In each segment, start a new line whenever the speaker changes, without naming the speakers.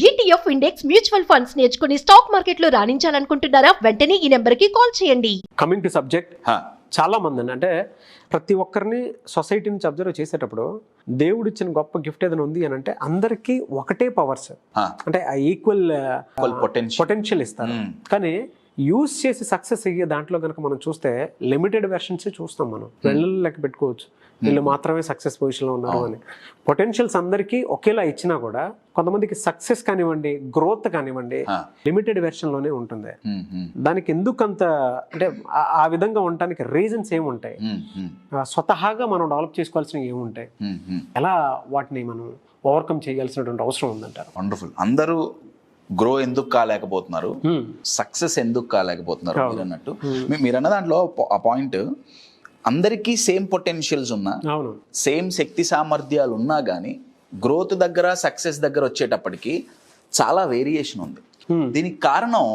ETF index mutual funds నేర్చుకుని stock మార్కెట్లో రాణించాలనుకుంటున్నారా? వెంటనే ఈ నెంబర్కి కాల్ చేయండి.
కమింగ్ టు సబ్జెక్ట్, చాలా మంది అంటే ప్రతి ఒక్కరిని సొసైటీ నుంచి అబ్జర్వ్ చేసేటప్పుడు దేవుడు ఇచ్చిన గొప్ప గిఫ్ట్ ఏదైనా ఉంది అని అంటే అందరికీ ఒకటే పవర్స్, అంటే ఆ ఈక్వల్ పొటెన్షియల్ ఇస్తారు. కానీ యూజ్ చేసి సక్సెస్ అయ్యే దాంట్లో కనుక మనం చూస్తే లిమిటెడ్ వెర్షన్సే చూస్తాం. మనం వెళ్ళలు లెక్క పెట్టుకోవచ్చు, వీళ్ళు మాత్రమే సక్సెస్ పొజిషన్లో ఉన్నారు అని. పొటెన్షియల్స్ అందరికీ ఒకేలా ఇచ్చినా కూడా కొంతమందికి సక్సెస్ కానివ్వండి, గ్రోత్ కానివ్వండి, లిమిటెడ్ వెర్షన్లోనే ఉంటుంది. దానికి ఎందుకు అంత అంటే ఆ విధంగా ఉండటానికి రీజన్స్ ఏముంటాయి? స్వతహాగా మనం డెవలప్ చేసుకోవాల్సినవి ఏముంటాయి? ఎలా వాటిని మనం ఓవర్కమ్ చేయాల్సినటువంటి అవసరం ఉందంటారు?
వండర్ఫుల్. అందరూ గ్రో ఎందుకు కాలేకపోతున్నారు, సక్సెస్ ఎందుకు కాలేకపోతున్నారు మీరు అన్నట్టు. మీరు అన్న దాంట్లో ఆ పాయింట్, అందరికీ సేమ్ పొటెన్షియల్స్ ఉన్నా, సేమ్ శక్తి సామర్థ్యాలు ఉన్నా కానీ గ్రోత్ దగ్గర సక్సెస్ దగ్గర వచ్చేటప్పటికి చాలా వేరియేషన్ ఉంది. దీనికి కారణం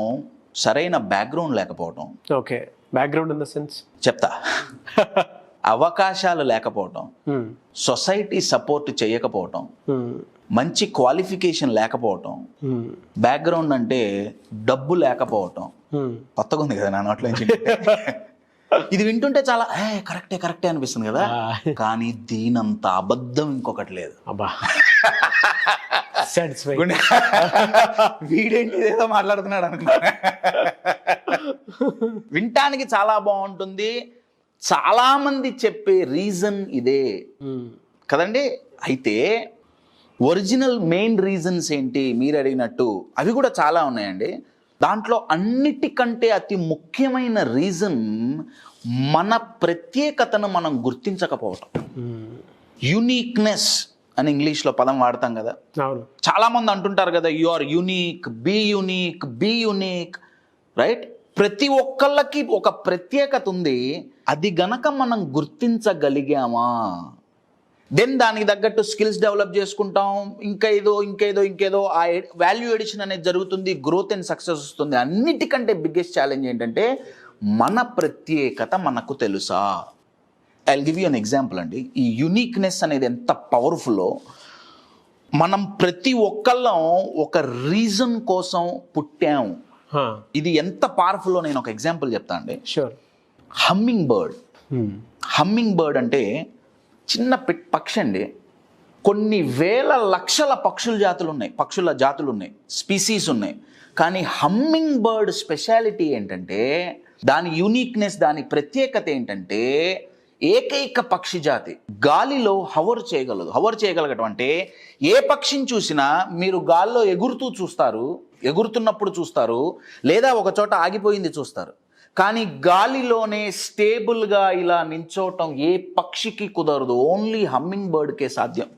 సరైన బ్యాక్గ్రౌండ్ లేకపోవటం.
Okay, background in the sense
చెప్తా. అవకాశాలు లేకపోవటం, సొసైటీ సపోర్ట్ చేయకపోవటం, మంచి క్వాలిఫికేషన్ లేకపోవటం, బ్యాక్గ్రౌండ్ అంటే డబ్బు లేకపోవటం. కొత్తగా ఉంది కదా నా నోట్లో నుంచి. ఇది వింటుంటే చాలా కరెక్టే అనిపిస్తుంది కదా, కానీ దీనంత అబద్ధం ఇంకొకటి లేదు. వీడేంటి ఏదో మాట్లాడుతున్నాడు అనుకున్నా. వింటానికి చాలా బాగుంటుంది, చాలా మంది చెప్పే రీజన్ ఇదే కదండి. అయితే ఒరిజినల్ మెయిన్ రీజన్స్ ఏంటి మీరు అడిగినట్టు, అవి కూడా చాలా ఉన్నాయండి. దాంట్లో అన్నిటికంటే అతి ముఖ్యమైన రీజన్ మన ప్రత్యేకతను మనం గుర్తించకపోవటం. యూనిక్నెస్ అని ఇంగ్లీష్లో పదం వాడతాం కదా. చాలా మంది అంటుంటారు కదా, you are unique, be unique, right? ప్రతి ఒక్కళ్ళకి ఒక ప్రత్యేకత ఉంది. అది గనక మనం గుర్తించగలిగామా, దెన్ దానికి తగ్గట్టు స్కిల్స్ డెవలప్ చేసుకుంటాం, ఇంకేదో ఆ వాల్యూ ఎడిషన్ అనేది జరుగుతుంది, గ్రోత్ అండ్ సక్సెస్ వస్తుంది. అన్నిటికంటే బిగ్గెస్ట్ ఛాలెంజ్ ఏంటంటే మన ప్రత్యేకత మనకు తెలుసా? I will give you an example అండి. ఈ యూనిక్నెస్ అనేది ఎంత పవర్ఫుల్లో, మనం ప్రతి ఒక్కళ్ళం ఒక రీజన్ కోసం పుట్టాం. ఇది ఎంత పవర్ఫుల్లో నేను ఒక ఎగ్జాంపుల్ చెప్తా అండి.
షూర్.
హమ్మింగ్ బర్డ్ అంటే చిన్న పక్షి అండి. కొన్ని వేల లక్షల పక్షుల జాతులు ఉన్నాయి, స్పీసీస్ ఉన్నాయి. కానీ హమ్మింగ్ బర్డ్ స్పెషాలిటీ ఏంటంటే, దాని యూనిక్నెస్, దాని ప్రత్యేకత ఏంటంటే, ఏకైక పక్షి జాతి గాలిలో హవర్ చేయగలగటం. అంటే ఏ పక్షిని చూసినా మీరు గాల్లో ఎగురుతున్నప్పుడు చూస్తారు, లేదా ఒక చోట ఆగిపోయింది చూస్తారు. కానీ గాలిలోనే స్టేబుల్గా ఇలా నించోవటం ఏ పక్షికి కుదరదు, ఓన్లీ హమ్మింగ్ బర్డ్కే సాధ్యం.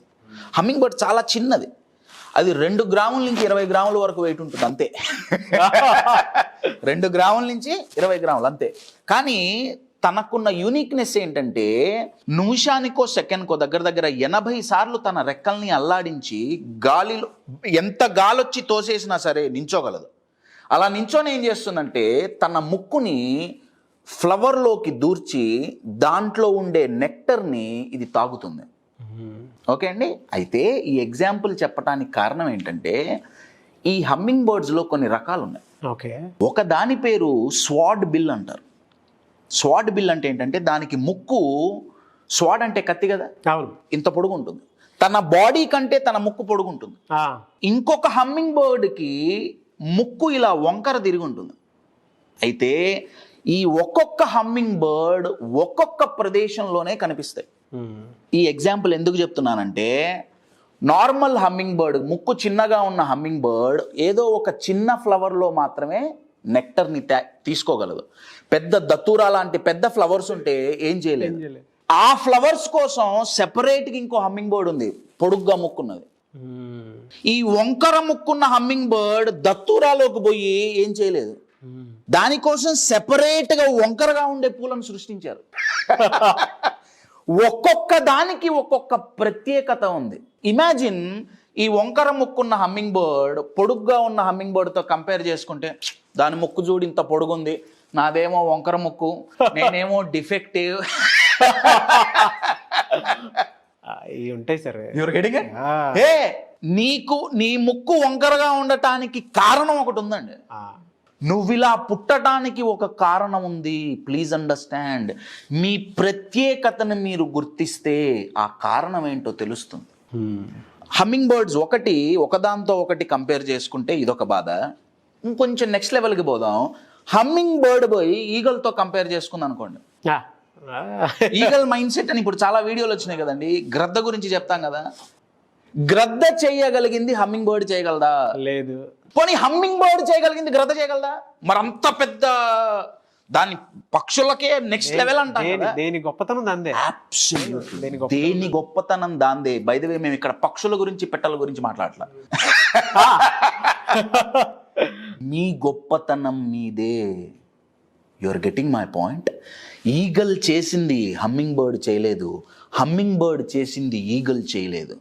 హమ్మింగ్ బర్డ్ చాలా చిన్నది, అది 2 గ్రాముల నుంచి 20 గ్రాముల వరకు వెయిట్ ఉంటుంది అంతే. 2 గ్రాముల నుంచి 20 గ్రాములు అంతే. కానీ తనకున్న యూనిక్నెస్ ఏంటంటే, నిమిషానికో సెకండ్కో దగ్గర 80 సార్లు తన రెక్కల్ని అల్లాడించి గాలిలో ఎంత గాలొచ్చి తోసేసినా సరే నించోగలదు. అలా నించోని ఏం చేస్తుందంటే, తన ముక్కుని ఫ్లవర్లోకి దూర్చి దాంట్లో ఉండే నెక్టర్ని ఇది తాగుతుంది. ఓకే అండి. అయితే ఈ ఎగ్జాంపుల్ చెప్పడానికి కారణం ఏంటంటే, ఈ హమ్మింగ్ బర్డ్స్లో కొన్ని రకాలు ఉన్నాయి.
ఓకే.
ఒక దాని పేరు స్వాడ్ బిల్ అంటారు. స్వాడ్ బిల్ అంటే ఏంటంటే, దానికి ముక్కు, స్వాడ్ అంటే కత్తి కదా, ఇంత పొడుగు ఉంటుంది. తన బాడీ కంటే తన ముక్కు పొడుగు ఉంటుంది. ఇంకొక హమ్మింగ్ బర్డ్కి ముక్కు ఇలా వంకర తిరిగి ఉంటుంది. అయితే ఈ ఒక్కొక్క హమ్మింగ్ బర్డ్ ఒక్కొక్క ప్రదేశంలోనే కనిపిస్తాయి. ఈ ఎగ్జాంపుల్ ఎందుకు చెప్తున్నానంటే, నార్మల్ హమ్మింగ్ బర్డ్, ముక్కు చిన్నగా ఉన్న హమ్మింగ్ బర్డ్ ఏదో ఒక చిన్న ఫ్లవర్లో మాత్రమే నెక్టర్ని తీసుకోగలదు. పెద్ద దత్తూరా లాంటి పెద్ద ఫ్లవర్స్ ఉంటే ఏం చేయలేదు. ఆ ఫ్లవర్స్ కోసం సెపరేట్గా ఇంకో హమ్మింగ్ బర్డ్ ఉంది, పొడుగ్గా ముక్కున్నది. ఈ వంకర ముక్కున్న హమ్మింగ్ బర్డ్ దత్తూరాలోకి పోయి ఏం చేయలేదు. దానికోసం సెపరేట్గా వంకరగా ఉండే పూలను సృష్టించారు. ఒక్కొక్క దానికి ఒక్కొక్క ప్రత్యేకత ఉంది. ఇమాజిన్, ఈ వంకర ముక్కున్న హమ్మింగ్ బర్డ్ పొడుగ్గా ఉన్న హమ్మింగ్ బర్డ్తో కంపేర్ చేసుకుంటే, దాని ముక్కు చూడు ఇంత పొడుగుంది, నాదేమో వంకర ముక్కు, నేనేమో డిఫెక్టివ్.
ఇవి ఉంటాయి సార్.
Your getting it? ఏ నీకు నీ ముక్కు వంకరగా ఉండటానికి కారణం ఒకటి ఉందండి. నువ్వు ఇలా పుట్టడానికి ఒక కారణం ఉంది. Please understand. మీ ప్రత్యేకతను మీరు గుర్తిస్తే ఆ కారణం ఏంటో తెలుస్తుంది. హమ్మింగ్ బర్డ్స్ ఒకదాంతో ఒకటి కంపేర్ చేసుకుంటే ఇదొక బాధ. ఇంకొంచెం నెక్స్ట్ లెవెల్కి పోదాం. హమ్మింగ్ బర్డ్ పోయి ఈగల్తో కంపేర్ చేసుకుంది అనుకోండి. ఈగల్ మైండ్ సెట్ అని ఇప్పుడు చాలా వీడియోలు వచ్చినాయి కదండి. గ్రద్ద గురించి చెప్తాం కదా. గ్రద్ద చేయగలిగింది హమ్మింగ్ బర్డ్ చేయగలదా?
లేదు.
పోనీ హమ్మింగ్ బర్డ్ చేయగలిగింది గ్రద్ద చేయగలదా? మరి అంత పెద్ద దాని పక్షులకే నెక్స్ట్ లెవెల్ అంటాం కదా.
దేని గొప్పతనం దాందే.
దేని గొప్పతనం దాందే. బై ది వే మేము ఇక్కడ పక్షుల గురించి పిట్టల గురించి మాట్లాడట్లా. మీ గొప్పతనం మీదే. You are getting my point. Eagle చేసింది హమ్మింగ్ బర్డ్ చేయలేదు. హమ్మింగ్ బర్డ్ చేసింది ఈగల్ చేయలేదు.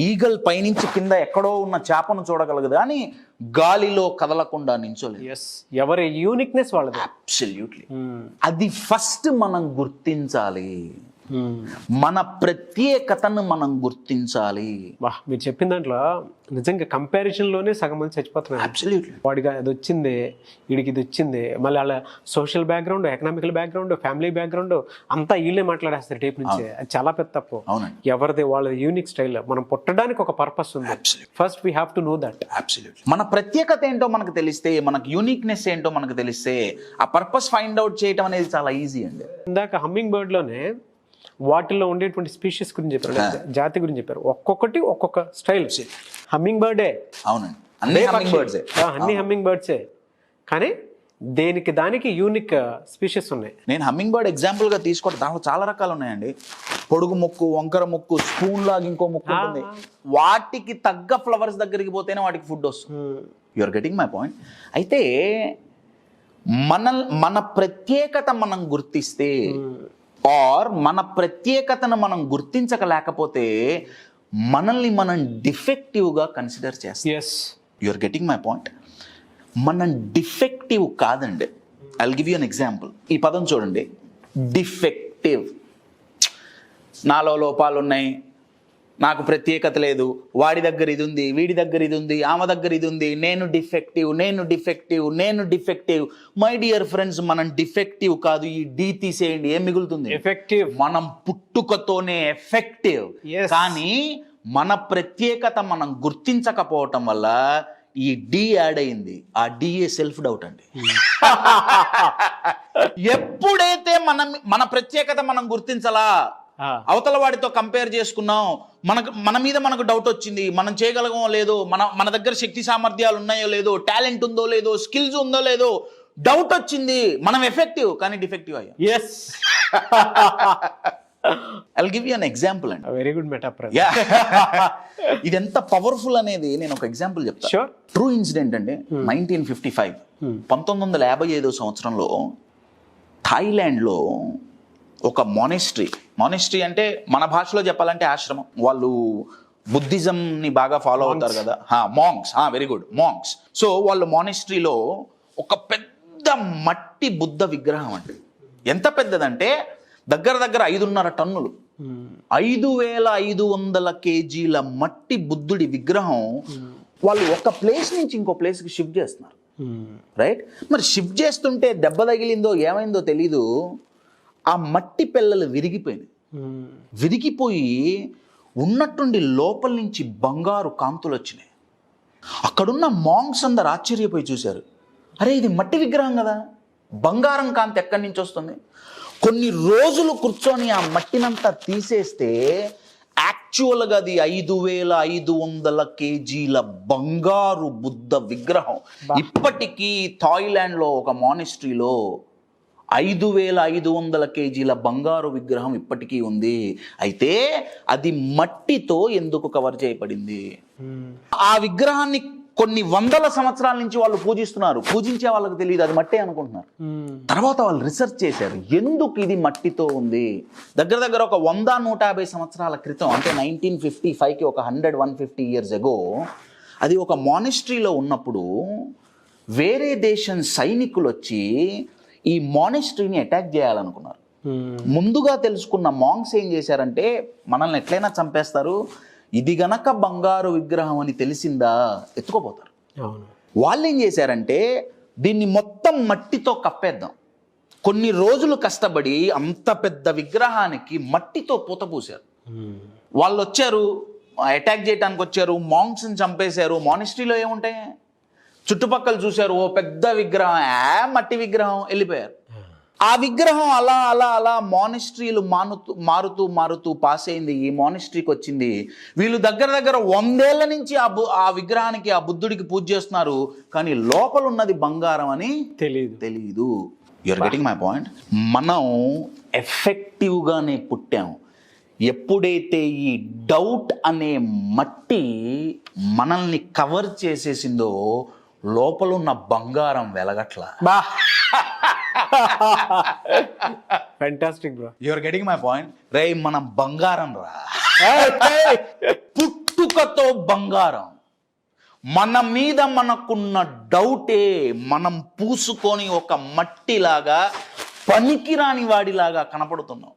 ఈగల్ పైనుంచి కింద ఎక్కడో ఉన్న చేపను చూడగలగదు కానీ గాలిలో కదలకుండా నించోలేదు.
ఎవరి యూనిక్నెస్ వాళ్ళది.
అబ్సల్యూట్లీ. అది ఫస్ట్ మనం గుర్తించాలి. మన ప్రత్యేకతను మనం గుర్తించాలి.
మీరు చెప్పిన దాంట్లో నిజంగా కంపారిజన్ లోనే సగం మంది చచ్చిపోతున్నారు.
అబ్సల్యూట్లీ.
వాడికి అది వచ్చింది, వీడికి ఇది వచ్చింది, మళ్ళీ వాళ్ళ social background, economical background, family background అంతా వీళ్ళే మాట్లాడేస్తారు టేప్ నుంచి. అది చాలా పెద్ద తప్పు. ఎవరిది వాళ్ళ యూనిక్ స్టైల్. మనం పుట్టడానికి ఒక పర్పస్ ఉంది. First we have to know that.
Absolutely. మన ప్రత్యేకత ఏంటో మనకు తెలిస్తే, మనకు యూనిక్నెస్ ఏంటో మనకు తెలిస్తే ఆ పర్పస్ ఫైండ్ అవుట్ చేయడం అనేది చాలా ఈజీ అండి.
ఇందాక హమ్మింగ్ బర్డ్ లోనే వాటిల్లో ఉండేటువంటి స్పీషీస్ గురించి చెప్పారు, జాతి గురించి చెప్పారు. ఒక్కొక్కటి ఒక్కొక్క స్టైల్. Humming birthday.
అవునండి, అన్ని
హమ్మింగ్ బర్డ్సే. కానీ దానికి యూనిక్ స్పీషీస్ ఉన్నాయి.
నేను హమ్మింగ్ బర్డ్ ఎగ్జాంపుల్ గా తీసుకోవడం, దాంట్లో చాలా రకాలు ఉన్నాయండి. పొడుగు ముక్కు, వంకర ముక్కు, స్పూన్ లాగా ఇంకో ముక్కు ఉంటుంది. వాటికి తగ్గ ఫ్లవర్స్ దగ్గరికి పోతేనే వాటికి ఫుడ్ వస్తుంది. You are getting my point. అయితే మన ప్రత్యేకత మనం గుర్తిస్తే, ఆర్ మన ప్రత్యేకతను మనం గుర్తించలేకపోతే మనల్ని మనం డిఫెక్టివ్గా కన్సిడర్ చేస్తాం. You are getting my point. మనం డిఫెక్టివ్ కాదండి. I will give you an example. ఈ పదం చూడండి, డిఫెక్టివ్. నాలో లోపాలు ఉన్నాయి, నాకు ప్రత్యేకత లేదు, వాడి దగ్గర ఇది ఉంది, వీడి దగ్గర ఇది ఉంది, ఆమె దగ్గర ఇది ఉంది, నేను డిఫెక్టివ్, నేను డిఫెక్టివ్, నేను డిఫెక్టివ్. మై డియర్ ఫ్రెండ్స్, మనం డిఫెక్టివ్ కాదు. ఈ డి తీసేయండి, ఏం మిగులుతుంది?
ఎఫెక్టివ్.
మనం పుట్టుకతోనే ఎఫెక్టివ్. కానీ మన ప్రత్యేకత మనం గుర్తించకపోవటం వల్ల ఈ డి యాడ్ అయింది. ఆ డిఏ సెల్ఫ్ డౌట్ అండి. ఎప్పుడైతే మన ప్రత్యేకత మనం గుర్తించాలా, అవతల వాడితో కంపేర్ చేసుకున్నాం, మన మీద మనకు డౌట్ వచ్చింది, మనం చేయగలగమో లేదో, మన దగ్గర శక్తి సామర్థ్యాలు ఉన్నాయో లేదో, టాలెంట్ ఉందో లేదో, స్కిల్స్ ఉందో లేదో, డౌట్ వచ్చింది, మనం ఎఫెక్టివ్ కానీ డిఫెక్టివ్ అయ్యాం. I'll give you an example అండి.
Very good metaphor.
ఇది ఎంత పవర్ఫుల్ అనేది నేను ఒక ఎగ్జాంపుల్ చెప్తాను. ట్రూ ఇన్సిడెంట్ అండి. 1955 1955 సంవత్సరంలో థాయిలాండ్లో ఒక మానిస్ట్రీ అంటే మన భాషలో చెప్పాలంటే ఆశ్రమం. వాళ్ళు బుద్ధిజంని బాగా ఫాలో అవుతారు కదా. Monks. Very good, monks. So వాళ్ళు మానిస్ట్రీలో ఒక పెద్ద మట్టి బుద్ధ విగ్రహం అండి. ఎంత పెద్దదంటే దగ్గర 5.5 టన్నులు, 5500 కేజీల మట్టి బుద్ధుడి విగ్రహం వాళ్ళు ఒక ప్లేస్ నుంచి ఇంకో ప్లేస్కి షిఫ్ట్ చేస్తున్నారు. రైట్. మరి షిఫ్ట్ చేస్తుంటే దెబ్బ తగిలిందో ఏమైందో తెలీదు, ఆ మట్టి పిల్లలు విరిగిపోయి ఉన్నట్టుండి లోపల నుంచి బంగారు కాంతులు వచ్చినాయి. అక్కడున్న మాంగ్స్ అందరు ఆశ్చర్యపోయి చూశారు. అరే, ఇది మట్టి విగ్రహం కదా, బంగారం కాంతి ఎక్కడి నుంచి వస్తుంది? కొన్ని రోజులు కూర్చొని ఆ మట్టినంతా తీసేస్తే యాక్చువల్గా అది 5500 కేజీల బంగారు బుద్ధ విగ్రహం. ఇప్పటికీ థాయిలాండ్లో ఒక మానిస్ట్రీలో 5500 కేజీల బంగారు విగ్రహం ఇప్పటికీ ఉంది. అయితే అది మట్టితో ఎందుకు కవర్ చేయబడింది? ఆ విగ్రహాన్ని కొన్ని 100 సంవత్సరాల నుంచి వాళ్ళు పూజిస్తున్నారు. పూజించే వాళ్ళకి తెలియదు, అది మట్టే అనుకుంటున్నారు. తర్వాత వాళ్ళు రీసెర్చ్ చేశారు, ఎందుకు ఇది మట్టితో ఉంది. దగ్గర ఒక 100-150 సంవత్సరాల క్రితం, అంటే 1955కి ఒక 100-150 years ago, అది ఒక మానిస్ట్రీలో ఉన్నప్పుడు వేరే దేశం సైనికులు వచ్చి ఈ మానిస్ట్రీని అటాక్ చేయాలనుకున్నారు. ముందుగా తెలుసుకున్న మాంగ్స్ ఏం చేశారంటే మనల్ని ఎట్లయినా చంపేస్తారు, ఇది గనక బంగారు విగ్రహం అని తెలిసిందా ఎత్తుకోపోతారు.
అవును.
వాళ్ళు ఏం చేశారంటే దీన్ని మొత్తం మట్టితో కప్పేద్దాం. కొన్ని రోజులు కష్టపడి అంత పెద్ద విగ్రహానికి మట్టితో పూత పూశారు. వాళ్ళు వచ్చారు, అటాక్ చేయడానికి వచ్చారు, మాంగ్స్ని చంపేశారు. మానిస్ట్రీలో ఏముంటాయి, చుట్టుపక్కల చూశారు, ఓ పెద్ద విగ్రహం, మట్టి విగ్రహం, వెళ్ళిపోయారు. ఆ విగ్రహం అలా అలా అలా మానిస్ట్రీలు మారుతూ పాస్ అయింది. ఈ మానిస్ట్రీకి వచ్చింది. వీళ్ళు దగ్గర 100 ఏళ్ల నుంచి ఆ విగ్రహానికి, ఆ బుద్ధుడికి పూజ చేస్తున్నారు, కానీ లోపల ఉన్నది బంగారం అని తెలీదు. You are getting my point. మనం ఎఫెక్టివ్గానే పుట్టాం. ఎప్పుడైతే ఈ డౌట్ అనే మట్టి మనల్ని కవర్ చేసేసిందో లోపల ఉన్న బంగారం వెలగట్లా.
Fantastic bro.
You're getting my point. రే మనం బంగారం రా, పుట్టుకతో బంగారం. మన మీద మనకున్న డౌటే మనం పూసుకొని ఒక మట్టిలాగా పనికిరాని వాడిలాగా కనపడుతున్నాం.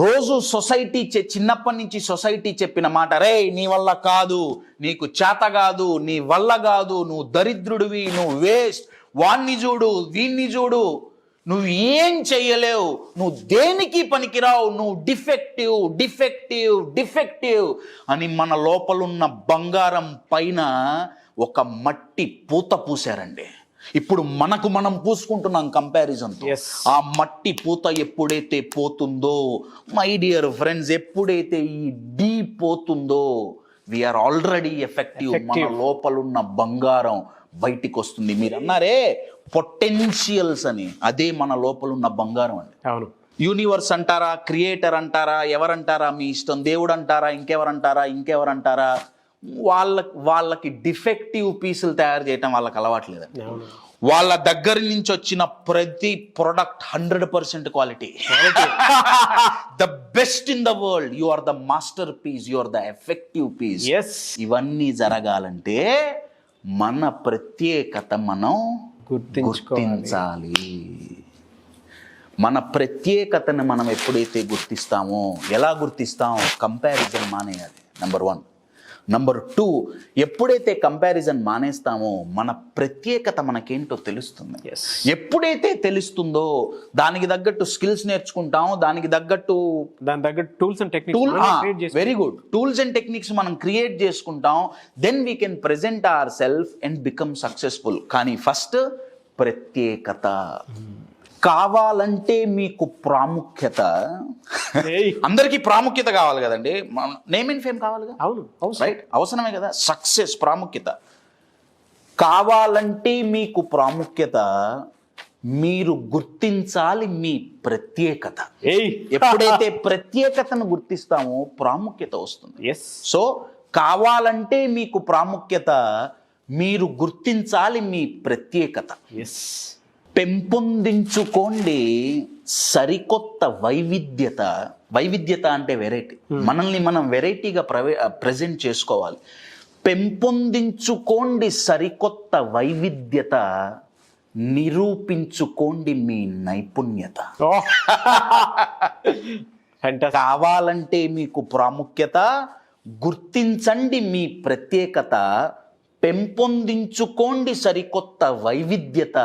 రోజు సొసైటీ చిన్నప్పటి నుంచి సొసైటీ చెప్పిన మాట, రే నీ వల్ల కాదు, నీకు చేత కాదు, నీ వల్ల కాదు, నువ్వు దరిద్రుడివి, నువ్వు వేస్ట్, వాణ్ణి చూడు, వీణ్ణి చూడు, నువ్వు ఏం చెయ్యలేవు, నువ్వు దేనికి పనికిరావు, నువ్వు డిఫెక్టివ్ డిఫెక్టివ్ డిఫెక్టివ్ అని మన లోపలున్న బంగారం పైన ఒక మట్టి పూత పూసారండి. ఇప్పుడు మనకు మనం పూసుకుంటున్నాం కంపారిజన్తో. ఆ మట్టి పూత ఎప్పుడైతే పోతుందో మై డియర్ ఫ్రెండ్స్, ఎప్పుడైతే ఈ డీ పోతుందో వీఆర్ ఆల్రెడీ ఎఫెక్టివ్. మన లోపలున్న బంగారం బయటికి వస్తుంది. మీరు అన్నారే పొటెన్షియల్స్ అని, అదే మన లోపల ఉన్న బంగారం అండి.
అవును.
యూనివర్స్ అంటారా, క్రియేటర్ అంటారా, ఎవరంటారా మీ ఇష్టం, దేవుడు అంటారా, ఇంకెవరంటారా, వాళ్ళకి డిఫెక్టివ్ పీసులు తయారు చేయటం వాళ్ళకి అలవాట్లేదండి. వాళ్ళ దగ్గర నుంచి వచ్చిన ప్రతి product 100% quality. The best in the world. You are the master piece, you are the effective piece. ఇవన్నీ జరగాలంటే మన ప్రత్యేకత మనం గుర్తించాలి. మన ప్రత్యేకతను మనం ఎప్పుడైతే గుర్తిస్తామో, ఎలా గుర్తిస్తాం, కంపారిజన్ మానేయాలి. నెంబర్ 1. నెంబర్ 2, ఎప్పుడైతే కంపారిజన్ మానేస్తామో మన ప్రత్యేకత మనకేంటో తెలుస్తుంది. ఎప్పుడైతే తెలుస్తుందో దానికి తగ్గట్టు స్కిల్స్ నేర్చుకుంటాం, దానికి తగ్గట్టు
tools and techniques,
very good, tools and techniques మనం క్రియేట్ చేసుకుంటాం. Then we can present our self and become successful. కానీ ఫస్ట్ ప్రత్యేకత కావాలంటే మీకు ప్రాముఖ్యత, అందరికీ ప్రాముఖ్యత కావాలి కదండి, నేమ్ అండ్ ఫేమ్ కావాలి కదా.
అవును,
రైట్, అవసరమే కదా. సక్సెస్, ప్రాముఖ్యత కావాలంటే మీకు ప్రాముఖ్యత, మీరు గుర్తించాలి మీ ప్రత్యేకత. ఎప్పుడైతే ప్రత్యేకతను గుర్తిస్తామో ప్రాముఖ్యత వస్తుంది. సో కావాలంటే మీకు ప్రాముఖ్యత, మీరు గుర్తించాలి మీ ప్రత్యేకత. పెంపొందించుకోండి సరికొత్త వైవిధ్యత అంటే వెరైటీ. మనల్ని మనం వెరైటీగా ప్రజెంట్ చేసుకోవాలి. పెంపొందించుకోండి సరికొత్త వైవిధ్యత, నిరూపించుకోండి మీ నైపుణ్యత. కావాలంటే మీకు ప్రాముఖ్యత, గుర్తించండి మీ ప్రత్యేకత, పెంపొందించుకోండి సరికొత్త వైవిధ్యత,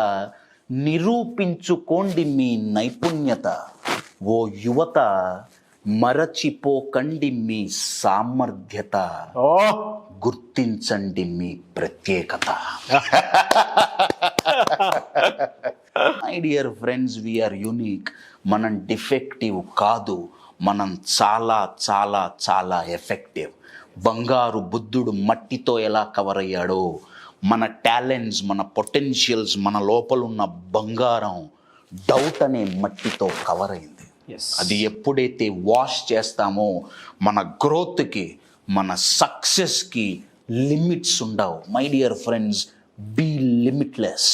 నిరూపించుకోండి మీ నైపుణ్యత. ఓ యువత, మరచిపోకండి మీ సామర్థ్యత, గుర్తించండి మీ ప్రత్యేకత. My dear friends, we are unique. మనం డిఫెక్టివ్ కాదు, మనం చాలా చాలా చాలా ఎఫెక్టివ్. బంగారు బుద్ధుడు మట్టితో ఎలా కవర్ అయ్యాడో, మన టాలెంట్స్, మన పొటెన్షియల్స్, మన లోపల ఉన్న బంగారం డౌట్ అనే మట్టితో కవర్ అయింది. అది ఎప్పుడైతే వాష్ చేస్తామో మన గ్రోత్కి, మన సక్సెస్కి లిమిట్స్ ఉండవు. My dear friends, be limitless.